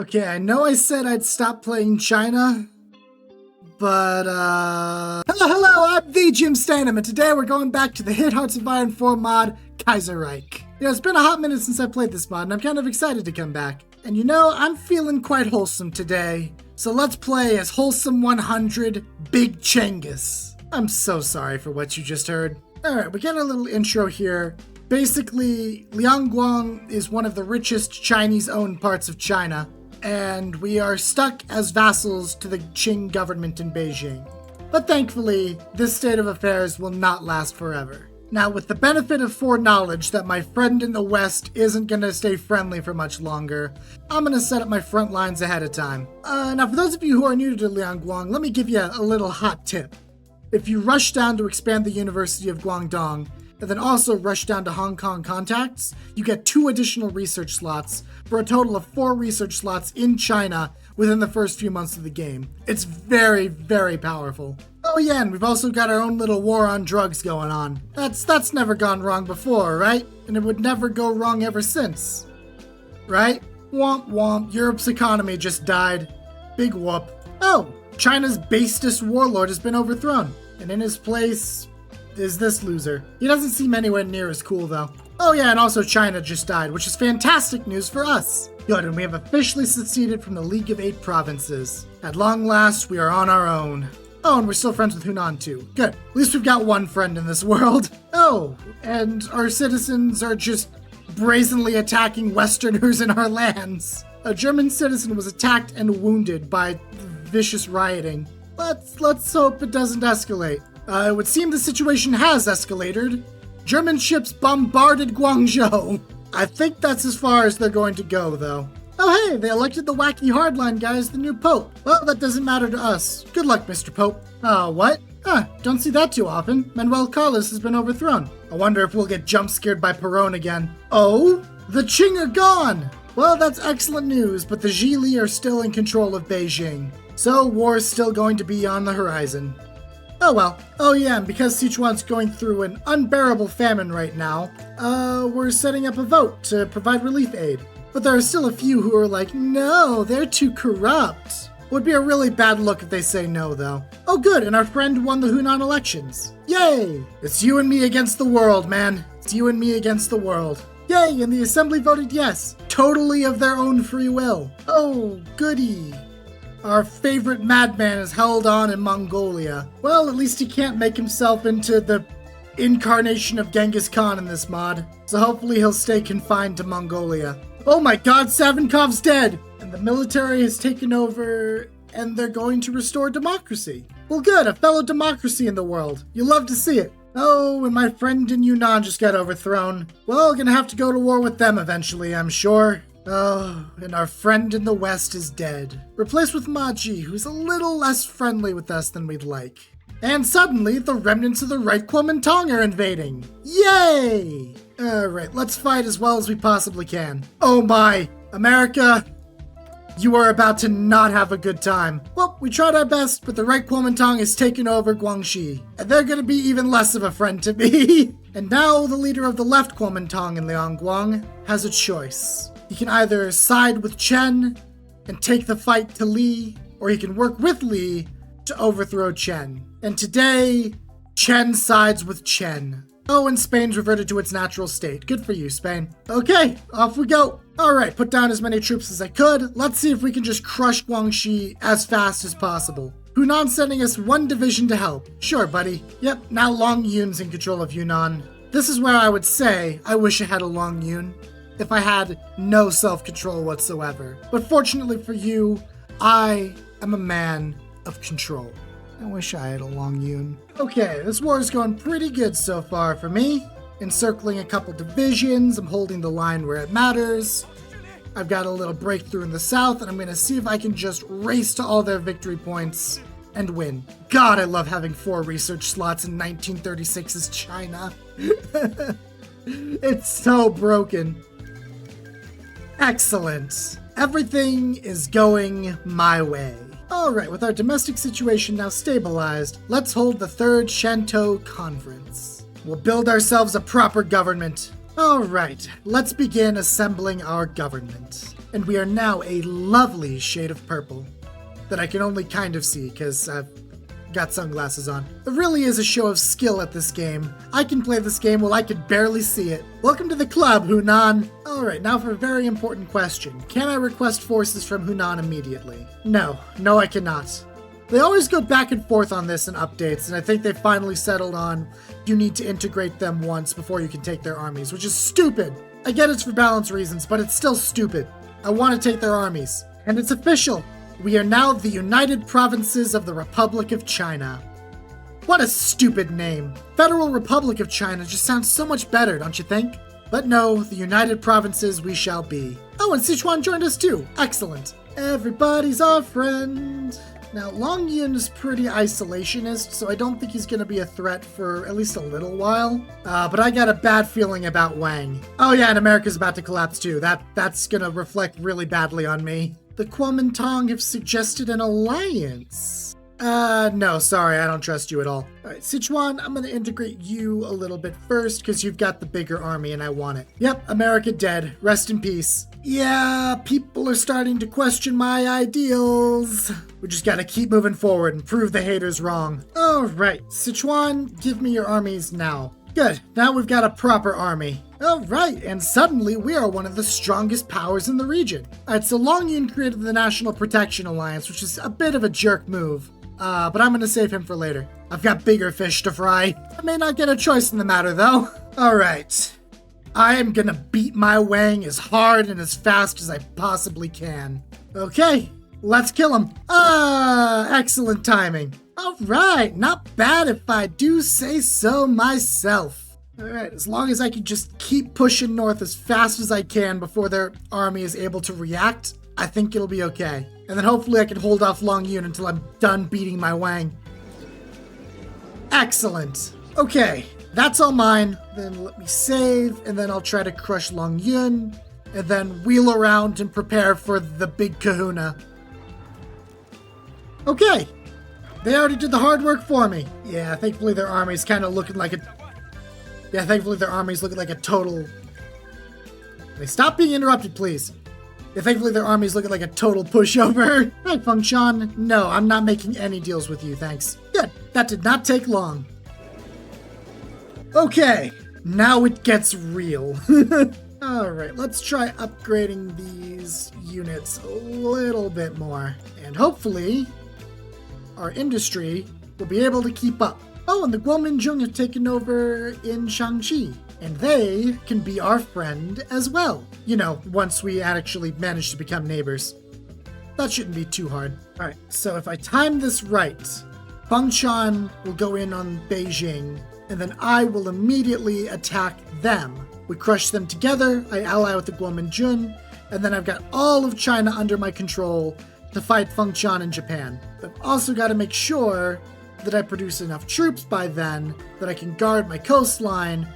Okay, I know I said I'd stop playing China, but hello, I'm the Jim Stanham, and today we're going back to the hit Hearts of Iron 4 mod, Kaiserreich. It's been a hot minute since I played this mod, and I'm kind of excited to come back. And I'm feeling quite wholesome today, so let's play as Wholesome 100 Big Chengus. I'm so sorry for what you just heard. Alright, we get a little intro here. Basically, Wang is one of the richest Chinese-owned parts of China, and we are stuck as vassals to the Qing government in Beijing. But thankfully, this state of affairs will not last forever. Now, with the benefit of foreknowledge that my friend in the West isn't going to stay friendly for much longer, I'm going to set up my front lines ahead of time. Now, for those of you who are new to Liangguang, let me give you a little hot tip. If you rush down to expand the University of Guangdong, and then also rush down to Hong Kong contacts, you get 2 additional research slots for a total of 4 research slots in China within the first few months of the game. It's very, very powerful. Oh yeah, and we've also got our own little war on drugs going on. That's never gone wrong before, right? And it would never go wrong ever since. Right? Womp womp, Europe's economy just died. Big whoop. Oh, China's basest warlord has been overthrown. And in his place is this loser. He doesn't seem anywhere near as cool though. Oh yeah, and also China just died, which is fantastic news for us. Good, and we have officially seceded from the League of 8 provinces. At long last, we are on our own. Oh, and we're still friends with Hunan too. Good. At least we've got one friend in this world. Oh, and our citizens are just brazenly attacking Westerners in our lands. A German citizen was attacked and wounded by vicious rioting. Let's hope it doesn't escalate. It would seem the situation has escalated. German ships bombarded Guangzhou. I think that's as far as they're going to go, though. Oh hey, they elected the wacky hardline guy as the new pope. Well, that doesn't matter to us. Good luck, Mr. Pope. What? Don't see that too often. Manuel Carlos has been overthrown. I wonder if we'll get jump-scared by Perón again. Oh? The Qing are gone! Well, that's excellent news, but the Zhili are still in control of Beijing. So, war is still going to be on the horizon. Oh well. Oh yeah, and because Sichuan's going through an unbearable famine right now, we're setting up a vote to provide relief aid. But there are still a few who are like, no, they're too corrupt. Would be a really bad look if they say no, though. Oh good, and our friend won the Hunan elections. Yay! It's you and me against the world, man. It's you and me against the world. Yay, and the assembly voted yes. Totally of their own free will. Oh, goody. Our favorite madman is held on in Mongolia. Well, at least he can't make himself into the incarnation of Genghis Khan in this mod. So hopefully he'll stay confined to Mongolia. Oh my god, Savinkov's dead! And the military has taken over, and they're going to restore democracy. Well good, a fellow democracy in the world. You love to see it. Oh, and my friend in Yunnan just got overthrown. Well, gonna have to go to war with them eventually, I'm sure. Oh, and our friend in the West is dead. Replaced with Maji, who's a little less friendly with us than we'd like. And suddenly, the remnants of the right Kuomintang are invading. Yay! Alright, let's fight as well as we possibly can. Oh my! America, you are about to not have a good time. Well, we tried our best, but the right Kuomintang has taken over Guangxi. And they're gonna be even less of a friend to me. And now the leader of the left Kuomintang in Liangguang has a choice. He can either side with Chen and take the fight to Li, or he can work with Li to overthrow Chen. And today, Chen sides with Chen. Oh, and Spain's reverted to its natural state. Good for you, Spain. Okay, off we go. Alright, put down as many troops as I could. Let's see if we can just crush Guangxi as fast as possible. Hunan's sending us 1 division to help. Sure, buddy. Yep, now Long Yun's in control of Yunnan. This is where I would say I wish I had a Long Yun. If I had no self-control whatsoever. But fortunately for you, I am a man of control. I wish I had a Long Yun. Okay, this war is going pretty good so far for me. Encircling a couple divisions, I'm holding the line where it matters. I've got a little breakthrough in the south, and I'm gonna see if I can just race to all their victory points and win. God, I love having 4 research slots in 1936's China. It's so broken. Excellent. Everything is going my way. Alright, with our domestic situation now stabilized, let's hold the 3rd Shantou Conference. We'll build ourselves a proper government. Alright, let's begin assembling our government. And we are now a lovely shade of purple that I can only kind of see because I've got sunglasses on. It really is a show of skill at this game. I can play this game while I can barely see it. Welcome to the club, Hunan. Alright, now for a very important question. Can I request forces from Hunan immediately? No, I cannot. They always go back and forth on this in updates, and I think they finally settled on you need to integrate them once before you can take their armies, which is stupid. I get it's for balance reasons, but it's still stupid. I want to take their armies. And it's official. We are now the United Provinces of the Republic of China. What a stupid name. Federal Republic of China just sounds so much better, don't you think? But no, the United Provinces we shall be. Oh, and Sichuan joined us too. Excellent. Everybody's our friend. Now, Long Yun is pretty isolationist, so I don't think he's going to be a threat for at least a little while. But I got a bad feeling about Wang. Oh yeah, and America's about to collapse too. That's going to reflect really badly on me. The Kuomintang have suggested an alliance. No, sorry, I don't trust you at all. Alright, Sichuan, I'm going to integrate you a little bit first, because you've got the bigger army and I want it. Yep, America dead. Rest in peace. Yeah, people are starting to question my ideals. We just gotta keep moving forward and prove the haters wrong. Alright, Sichuan, give me your armies now. Good, now we've got a proper army. Alright, and suddenly we are one of the strongest powers in the region. Alright, so Long Yun created the National Protection Alliance, which is a bit of a jerk move. But I'm gonna save him for later. I've got bigger fish to fry. I may not get a choice in the matter, though. Alright. I am gonna beat my Wang as hard and as fast as I possibly can. Okay, let's kill him. Excellent timing. Alright, not bad if I do say so myself. Alright, as long as I can just keep pushing north as fast as I can before their army is able to react, I think it'll be okay. And then hopefully I can hold off Long Yun until I'm done beating my Wang. Excellent. Okay, that's all mine. Then let me save, and then I'll try to crush Long Yun, and then wheel around and prepare for the big kahuna. Okay, they already did the hard work for me. Yeah, thankfully their army's kind of looking like a... Yeah, thankfully their army's looking like a total... Hey, stop being interrupted, please. Yeah, thankfully their army's looking like a total pushover. Right, Feng Shan? No, I'm not making any deals with you, thanks. Good, that did not take long. Okay, now it gets real. Alright, let's try upgrading these units a little bit more. And hopefully, our industry will be able to keep up. Oh, and the Guominjun have taken over in Shangxi. And they can be our friend as well. You know, once we actually manage to become neighbors. That shouldn't be too hard. Alright, so if I time this right, Fengshan will go in on Beijing, and then I will immediately attack them. We crush them together, I ally with the Guominjun, and then I've got all of China under my control to fight Fengshan in Japan. But I've also got to make sure that I produce enough troops by then that I can guard my coastline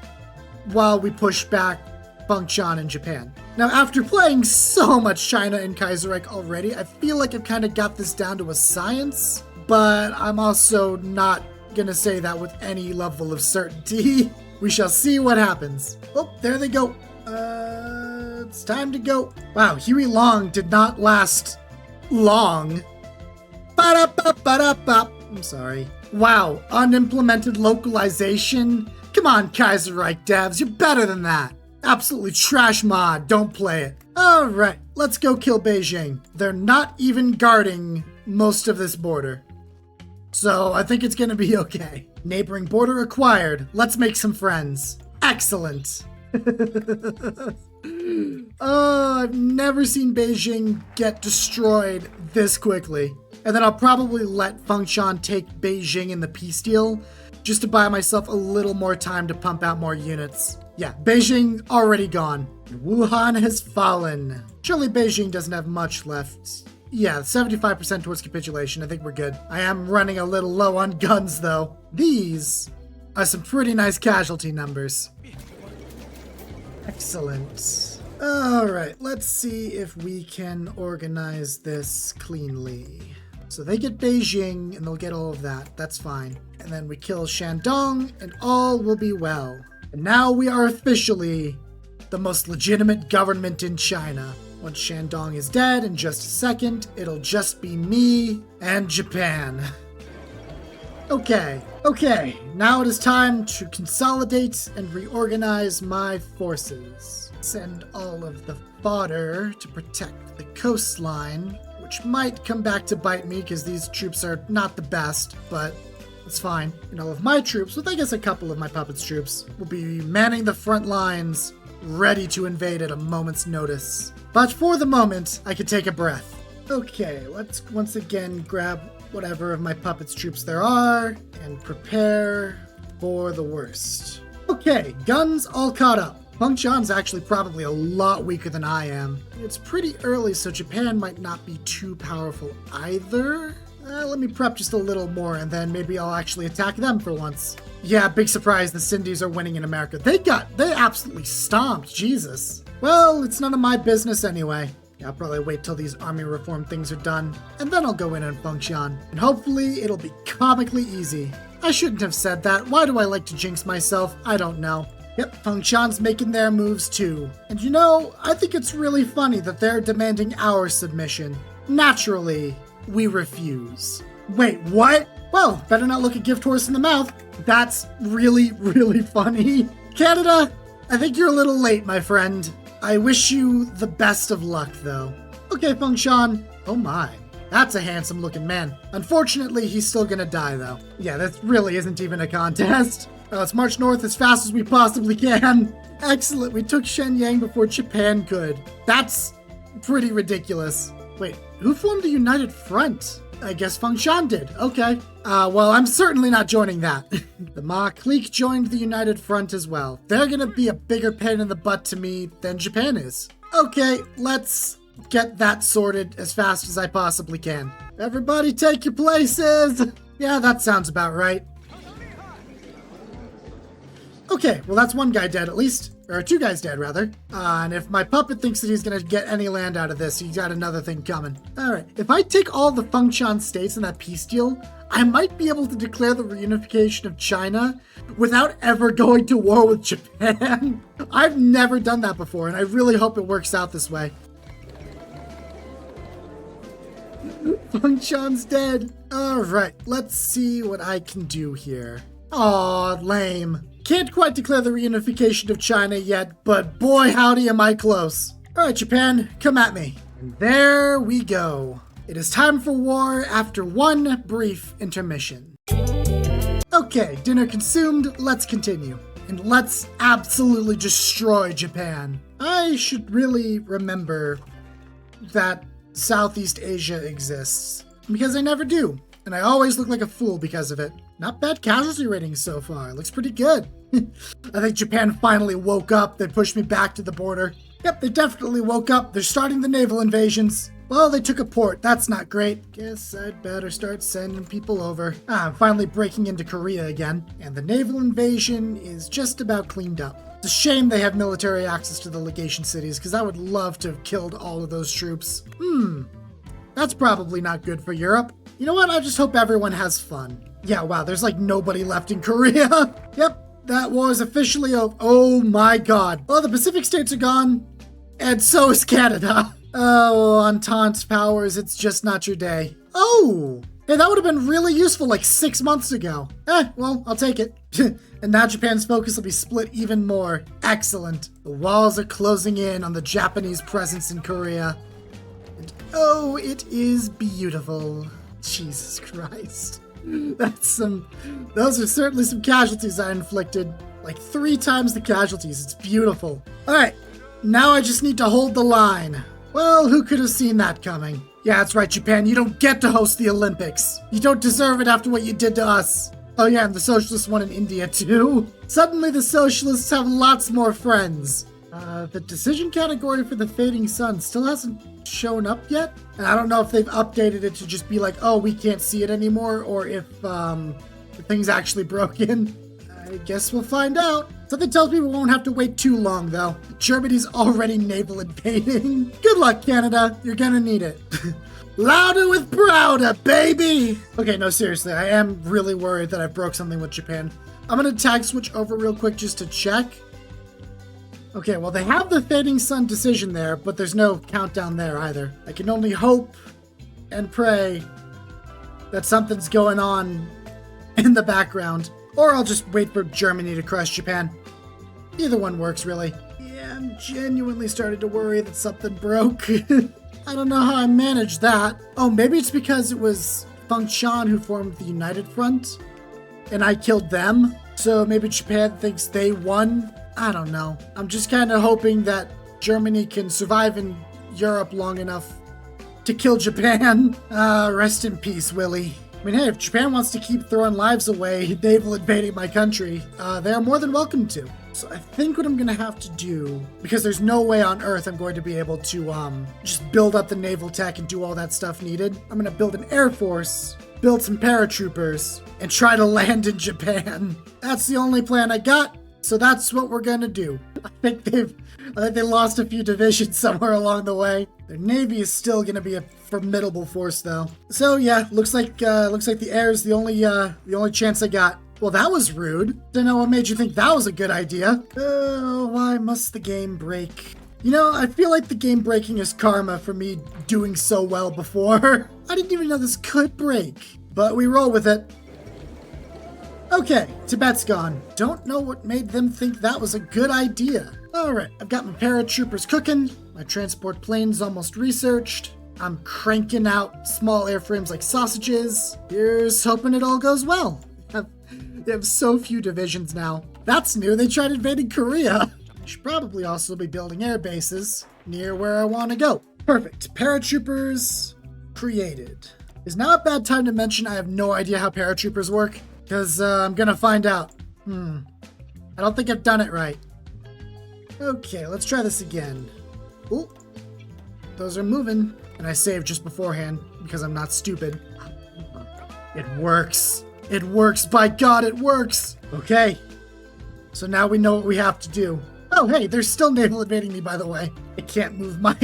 while we push back Fengshan in Japan. Now, after playing so much China in Kaiserreich already, I feel like I've kind of got this down to a science, but I'm also not gonna say that with any level of certainty. We shall see what happens. Oh, there they go. It's time to go. Wow, Huey Long did not last long. Ba-da-ba-ba-da-ba. I'm sorry. Wow, unimplemented localization? Come on, Kaiserreich devs, you're better than that. Absolutely trash mod, don't play it. Alright, let's go kill Beijing. They're not even guarding most of this border. So I think it's gonna be okay. Neighboring border acquired. Let's make some friends. Excellent. Oh, I've never seen Beijing get destroyed this quickly. And then I'll probably let Fengshan take Beijing in the peace deal, just to buy myself a little more time to pump out more units. Yeah, Beijing already gone. Wuhan has fallen. Surely Beijing doesn't have much left. Yeah, 75% towards capitulation. I think we're good. I am running a little low on guns, though. These are some pretty nice casualty numbers. Excellent. Alright, let's see if we can organize this cleanly. So they get Beijing, and they'll get all of that. That's fine. And then we kill Shandong, and all will be well. And now we are officially the most legitimate government in China. Once Shandong is dead in just a second, it'll just be me and Japan. Okay, now it is time to consolidate and reorganize my forces. Send all of the fodder to protect the coastline, which might come back to bite me because these troops are not the best, but it's fine. And all of my troops, with I guess a couple of my puppets' troops, will be manning the front lines, ready to invade at a moment's notice. But for the moment, I can take a breath. Okay, let's once again grab whatever of my puppets' troops there are and prepare for the worst. Okay, guns all caught up. Peng Chan's actually probably a lot weaker than I am. It's pretty early, so Japan might not be too powerful either. Let me prep just a little more, and then maybe I'll actually attack them for once. Yeah, big surprise, the Sindhis are winning in America. They absolutely stomped, Jesus. Well, it's none of my business anyway. Yeah, I'll probably wait till these army reform things are done, and then I'll go in and function. And hopefully it'll be comically easy. I shouldn't have said that. Why do I like to jinx myself? I don't know. Yep, Peng Chan's making their moves too. And you know, I think it's really funny that they're demanding our submission. Naturally, we refuse. Wait, what? Well, better not look a gift horse in the mouth. That's really, really funny. Canada, I think you're a little late, my friend. I wish you the best of luck, though. Okay, Peng Chan. Oh my, that's a handsome looking man. Unfortunately, he's still gonna die, though. Yeah, that really isn't even a contest. Let's march north as fast as we possibly can. Excellent, we took Shenyang before Japan could. That's pretty ridiculous. Wait, who formed a united front? I guess Feng Shan did. Okay. Well, I'm certainly not joining that. The Ma clique joined the united front as well. They're gonna be a bigger pain in the butt to me than Japan is. Okay, let's get that sorted as fast as I possibly can. Everybody take your places! Yeah, that sounds about right. Okay, well that's one guy dead at least. Or two guys dead, rather. And if my puppet thinks that he's gonna get any land out of this, he's got another thing coming. Alright, if I take all the Feng Chan states in that peace deal, I might be able to declare the reunification of China without ever going to war with Japan. I've never done that before, and I really hope it works out this way. Feng Chan's dead. Alright, let's see what I can do here. Aw, lame. Can't quite declare the reunification of China yet, but boy howdy am I close. Alright, Japan, come at me. And there we go. It is time for war after one brief intermission. Okay, dinner consumed, let's continue. And let's absolutely destroy Japan. I should really remember that Southeast Asia exists, because I never do. And I always look like a fool because of it. Not bad casualty ratings so far. Looks pretty good. I think Japan finally woke up. They pushed me back to the border. Yep, they definitely woke up. They're starting the naval invasions. Well, they took a port. That's not great. Guess I'd better start sending people over. I'm finally breaking into Korea again. And the naval invasion is just about cleaned up. It's a shame they have military access to the legation cities, because I would love to have killed all of those troops. That's probably not good for Europe. You know what? I just hope everyone has fun. Yeah, wow, there's like nobody left in Korea. Yep, that war is officially over. Oh my god. Well, the Pacific states are gone, and so is Canada. Oh, Entente powers, it's just not your day. Oh, hey, that would have been really useful like 6 months ago. Well, I'll take it. And now Japan's focus will be split even more. Excellent. The walls are closing in on the Japanese presence in Korea. And oh, it is beautiful. Jesus Christ. Those are certainly some casualties I inflicted. Like 3 times the casualties. It's beautiful. Alright, now I just need to hold the line. Well, who could have seen that coming? Yeah, that's right, Japan. You don't get to host the Olympics. You don't deserve it after what you did to us. Oh yeah, and the socialists won in India too. Suddenly the socialists have lots more friends. The decision category for the fading sun still hasn't shown up yet. And I don't know if they've updated it to just be like, oh, we can't see it anymore, or if the thing's actually broken. I guess we'll find out. Something tells me we won't have to wait too long, though. Germany's already naval invading. Good luck, Canada. You're gonna need it. Louder with prouder, baby! Okay, no, seriously, I am really worried that I broke something with Japan. I'm gonna tag switch over real quick just to check. Okay, well, they have the fading sun decision there, but there's no countdown there either. I can only hope and pray that something's going on in the background. Or I'll just wait for Germany to crush Japan. Either one works, really. Yeah, I'm genuinely starting to worry that something broke. I don't know how I managed that. Oh, maybe it's because it was Fengshan who formed the United Front, and I killed them. So maybe Japan thinks they won. I don't know. I'm just kind of hoping that Germany can survive in Europe long enough to kill Japan. Rest in peace, Willie. I mean, hey, if Japan wants to keep throwing lives away, naval invading my country, they're more than welcome to. So I think what I'm going to have to do, because there's no way on Earth I'm going to be able to just build up the naval tech and do all that stuff needed. I'm going to build an air force, build some paratroopers, and try to land in Japan. That's the only plan I got, so that's what we're going to do. I think they lost a few divisions somewhere along the way. Their navy is still going to be a formidable force, though. So yeah, looks like the air is the only chance I got. Well, that was rude. Don't know what made you think that was a good idea. Oh, why must the game break? You know, I feel like the game breaking is karma for me doing so well before. I didn't even know this could break, but we roll with it. Okay, Tibet's gone. Don't know what made them think that was a good idea. Alright, I've got my paratroopers cooking. My transport plane's almost researched. I'm cranking out small airframes like sausages. Here's hoping it all goes well. They have so few divisions now. That's new, they tried invading Korea. I should probably also be building air bases near where I want to go. Perfect, paratroopers created. Is now a bad time to mention I have no idea how paratroopers work? Because I'm gonna find out. I don't think I've done it right. Okay, let's try this again. Ooh, those are moving. And I saved just beforehand because I'm not stupid. It works. It works, by God, it works! Okay, so now we know what we have to do. Oh, hey, they're still naval invading me, by the way. I can't move my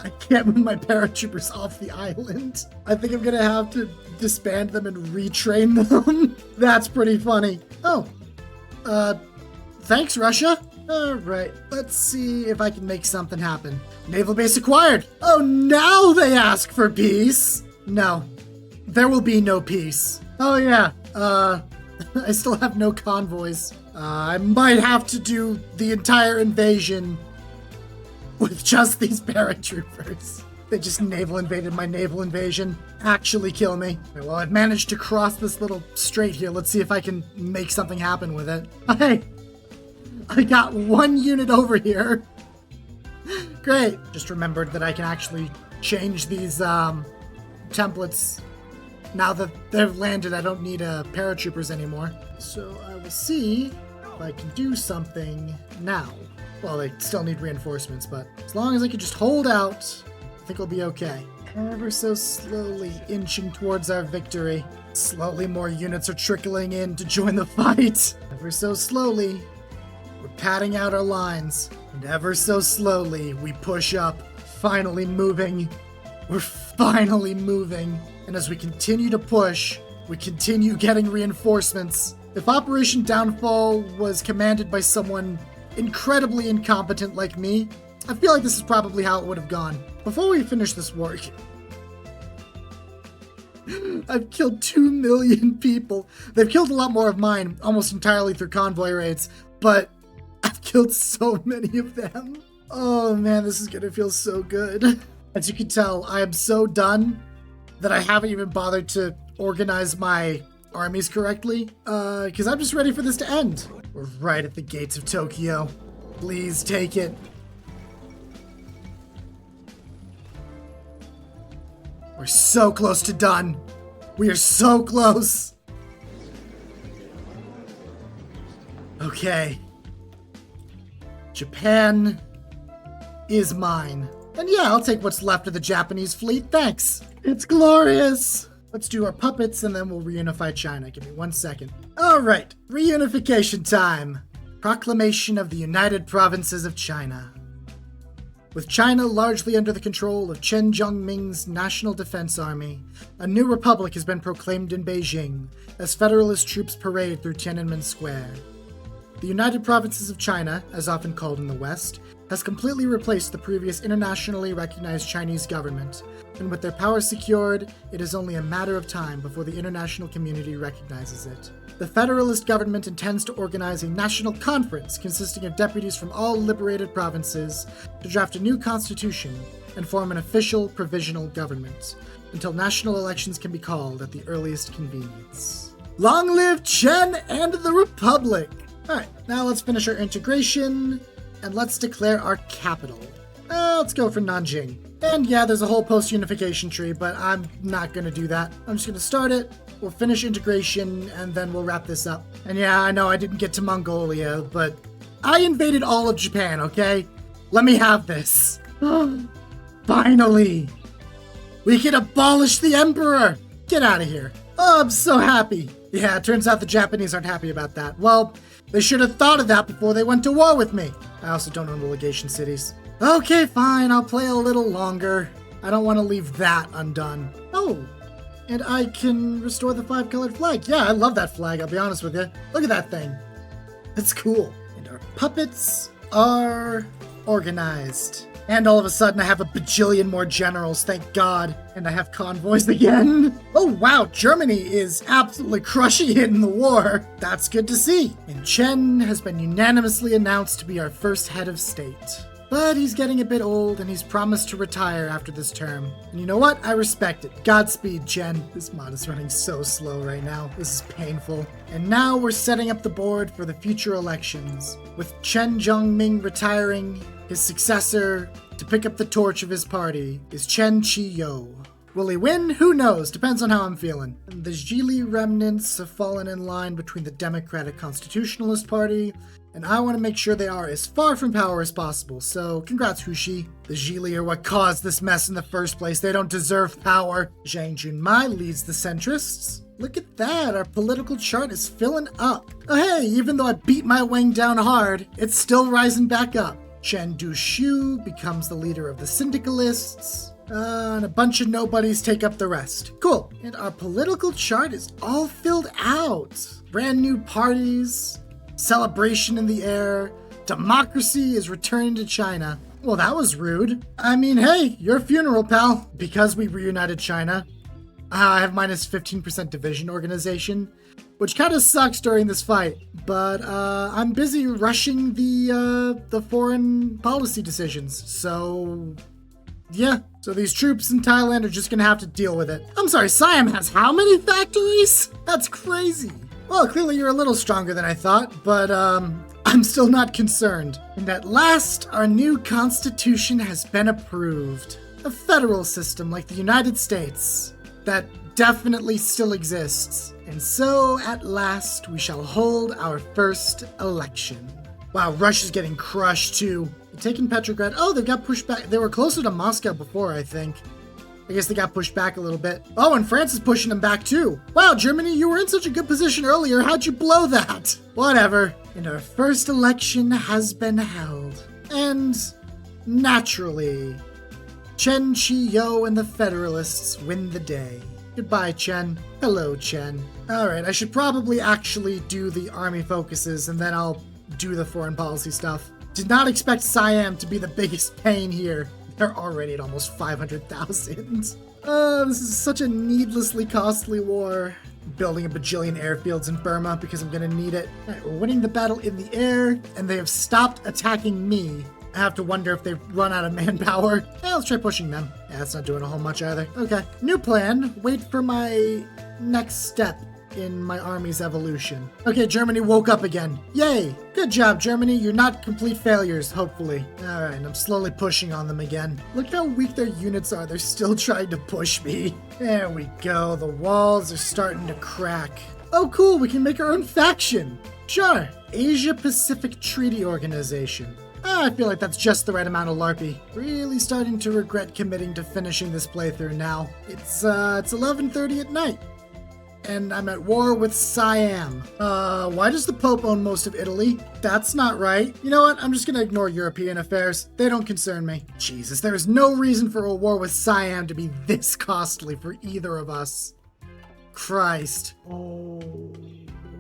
paratroopers off the island. I think I'm gonna have to disband them and retrain them. That's pretty funny. Oh, thanks, Russia. All right, let's see if I can make something happen. Naval base acquired. Oh, now they ask for peace. No, there will be no peace. Oh yeah, I still have no convoys. I might have to do the entire invasion with just these paratroopers. They just naval invaded my naval invasion. Actually kill me. Okay, well, I've managed to cross this little strait here. Let's see if I can make something happen with it. Hey, I got one unit over here. Great. Just remembered that I can actually change these templates. Now that they've landed, I don't need paratroopers anymore. So I will see if I can do something now. Well, they still need reinforcements, but as long as I can just hold out, I think we'll be okay. Ever so slowly inching towards our victory. Slowly more units are trickling in to join the fight. Ever so slowly, we're padding out our lines. And ever so slowly, we push up. Finally moving. We're finally moving. And as we continue to push, we continue getting reinforcements. If Operation Downfall was commanded by someone incredibly incompetent like me, I feel like this is probably how it would have gone. Before we finish this work, I've killed 2 million people. They've killed a lot more of mine, almost entirely through convoy raids, but I've killed so many of them. Oh man, this is gonna feel so good. As you can tell, I am so done that I haven't even bothered to organize my armies correctly, because I'm just ready for this to end. We're right at the gates of Tokyo. Please take it. We're so close to done. We are so close. Okay. Japan is mine. And yeah, I'll take what's left of the Japanese fleet, thanks. It's glorious. Let's do our puppets and then we'll reunify China. Give me 1 second. All right, reunification time. Proclamation of the United Provinces of China. With China largely under the control of Chen Zhongming's National Defense Army, a new republic has been proclaimed in Beijing as federalist troops parade through Tiananmen Square. The United Provinces of China, as often called in the West, has completely replaced the previous internationally recognized Chinese government, and with their power secured, it is only a matter of time before the international community recognizes it. The federalist government intends to organize a national conference consisting of deputies from all liberated provinces to draft a new constitution and form an official provisional government, until national elections can be called at the earliest convenience. Long live Chen and the Republic! Alright, now let's finish our integration, and let's declare our capital. Let's go for Nanjing. And yeah, there's a whole post-unification tree, but I'm not gonna do that. I'm just gonna start it, we'll finish integration, and then we'll wrap this up. And yeah, I know I didn't get to Mongolia, but I invaded all of Japan, okay? Let me have this. Finally! We can abolish the Emperor! Get out of here. Oh, I'm so happy. Yeah, it turns out the Japanese aren't happy about that. Well, they should have thought of that before they went to war with me. I also don't own the legation cities. Okay, fine, I'll play a little longer. I don't want to leave that undone. Oh, and I can restore the 5-colored flag. Yeah, I love that flag, I'll be honest with you. Look at that thing. It's cool. And our puppets are organized. And all of a sudden I have a bajillion more generals, thank God. And I have convoys again. Oh wow, Germany is absolutely crushing it in the war. That's good to see. And Chen has been unanimously announced to be our first head of state. But he's getting a bit old and he's promised to retire after this term. And you know what? I respect it. Godspeed, Chen. This mod is running so slow right now. This is painful. And now we're setting up the board for the future elections. With Chen Zhongming retiring, his successor to pick up the torch of his party is Chen Qi-yo. Will he win? Who knows? Depends on how I'm feeling. The Zhili remnants have fallen in line between the Democratic Constitutionalist Party, and I want to make sure they are as far from power as possible, so congrats, Hushi. The Zhili are what caused this mess in the first place. They don't deserve power. Zhang Junmai leads the centrists. Look at that, our political chart is filling up. Oh hey, even though I beat my Wang down hard, it's still rising back up. Chen Dushu becomes the leader of the syndicalists, and a bunch of nobodies take up the rest. Cool, and our political chart is all filled out. Brand new parties, celebration in the air, democracy is returning to China. Well, that was rude. I mean, hey, your funeral, pal. Because we reunited China, I have minus 15% division organization, which kind of sucks during this fight, but I'm busy rushing the foreign policy decisions, so yeah. So these troops in Thailand are just gonna have to deal with it. I'm sorry, Siam has how many factories? That's crazy. Well, clearly you're a little stronger than I thought, but I'm still not concerned. And at last, our new constitution has been approved. A federal system like the United States that definitely still exists. And so, at last, we shall hold our first election. Wow, Russia's getting crushed too. They're taking Petrograd. Oh, they got pushed back. They were closer to Moscow before, I think. I guess they got pushed back a little bit. Oh, and France is pushing them back too. Wow, Germany, you were in such a good position earlier. How'd you blow that? Whatever. And our first election has been held. And naturally, Chen Qi-yo and the Federalists win the day. Goodbye, Chen. Hello, Chen. Alright, I should probably actually do the army focuses and then I'll do the foreign policy stuff. Did not expect Siam to be the biggest pain here. They're already at almost 500,000. This is such a needlessly costly war. Building a bajillion airfields in Burma because I'm gonna need it. Alright, we're winning the battle in the air, and they have stopped attacking me. I have to wonder if they've run out of manpower. Yeah, let's try pushing them. Yeah, that's not doing a whole much either. Okay, new plan. Wait for my next step in my army's evolution. Okay, Germany woke up again. Yay! Good job, Germany. You're not complete failures, hopefully. Alright, I'm slowly pushing on them again. Look how weak their units are. They're still trying to push me. There we go. The walls are starting to crack. Oh, cool. We can make our own faction. Sure. Asia-Pacific Treaty Organization. I feel like that's just the right amount of LARPy. Really starting to regret committing to finishing this playthrough now. It's 11:30 at night. And I'm at war with Siam. Why does the Pope own most of Italy? That's not right. You know what? I'm just gonna ignore European affairs. They don't concern me. Jesus, there is no reason for a war with Siam to be this costly for either of us. Christ. Oh.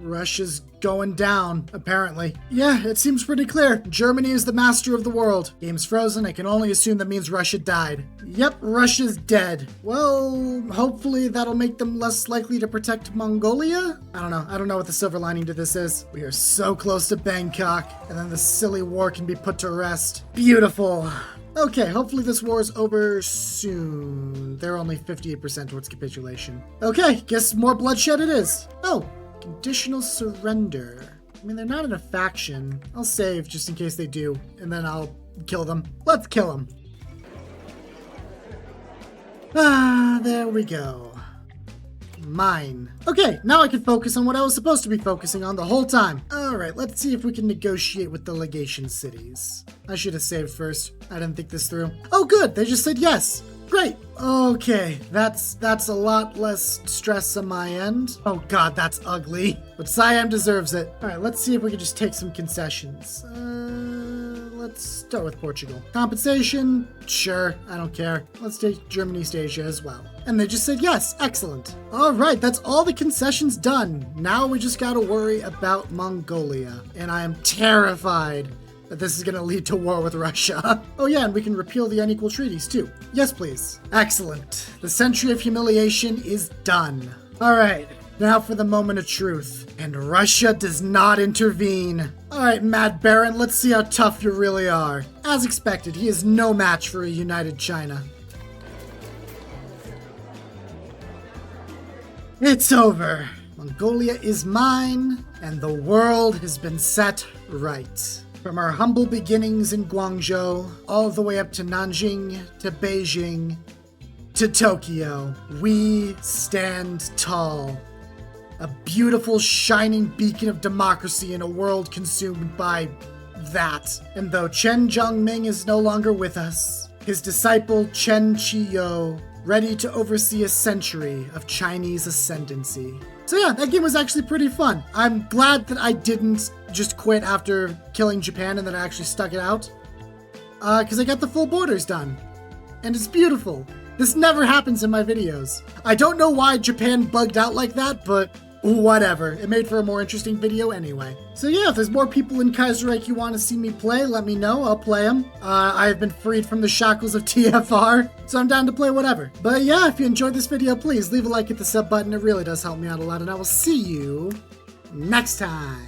Russia's going down, apparently. Yeah, it seems pretty clear. Germany is the master of the world. Game's frozen. I can only assume that means Russia died. Yep, Russia's dead. Well, hopefully that'll make them less likely to protect Mongolia? I don't know. I don't know what the silver lining to this is. We are so close to Bangkok, and then the silly war can be put to rest. Beautiful. Okay, hopefully this war is over soon. They're only 58% towards capitulation. Okay, guess more bloodshed it is. Oh, conditional surrender. I mean, they're not in a faction. I'll save just in case they do, and then I'll kill them. Let's kill them. Ah, there we go. Mine. Okay, now I can focus on what I was supposed to be focusing on the whole time. Alright, let's see if we can negotiate with the legation cities. I should have saved first. I didn't think this through. Oh good, they just said yes. Great. Okay, that's a lot less stress on my end. Oh god, that's ugly. But Siam deserves it. Alright, let's see if we can just take some concessions. Let's start with Portugal. Compensation? Sure, I don't care. Let's take Germany, East Asia as well. And they just said yes. Excellent. All right, that's all the concessions done. Now we just gotta worry about Mongolia. And I am terrified that this is gonna lead to war with Russia. Oh yeah, and we can repeal the unequal treaties too. Yes, please. Excellent. The century of humiliation is done. All right. Now for the moment of truth. And Russia does not intervene. Alright, Mad Baron, let's see how tough you really are. As expected, he is no match for a united China. It's over. Mongolia is mine, and the world has been set right. From our humble beginnings in Guangzhou, all the way up to Nanjing, to Beijing, to Tokyo, we stand tall. A beautiful, shining beacon of democracy in a world consumed by that. And though Chen Zhongming is no longer with us, his disciple Chen Qiyo, ready to oversee a century of Chinese ascendancy. So yeah, that game was actually pretty fun. I'm glad that I didn't just quit after killing Japan and that I actually stuck it out. Because I got the full borders done. And it's beautiful. This never happens in my videos. I don't know why Japan bugged out like that, but whatever. It made for a more interesting video anyway. So yeah, if there's more people in Kaiserreich you want to see me play, let me know. I'll play them. I have been freed from the shackles of TFR, so I'm down to play whatever. But yeah, if you enjoyed this video, please leave a like, hit the sub button. It really does help me out a lot, and I will see you next time.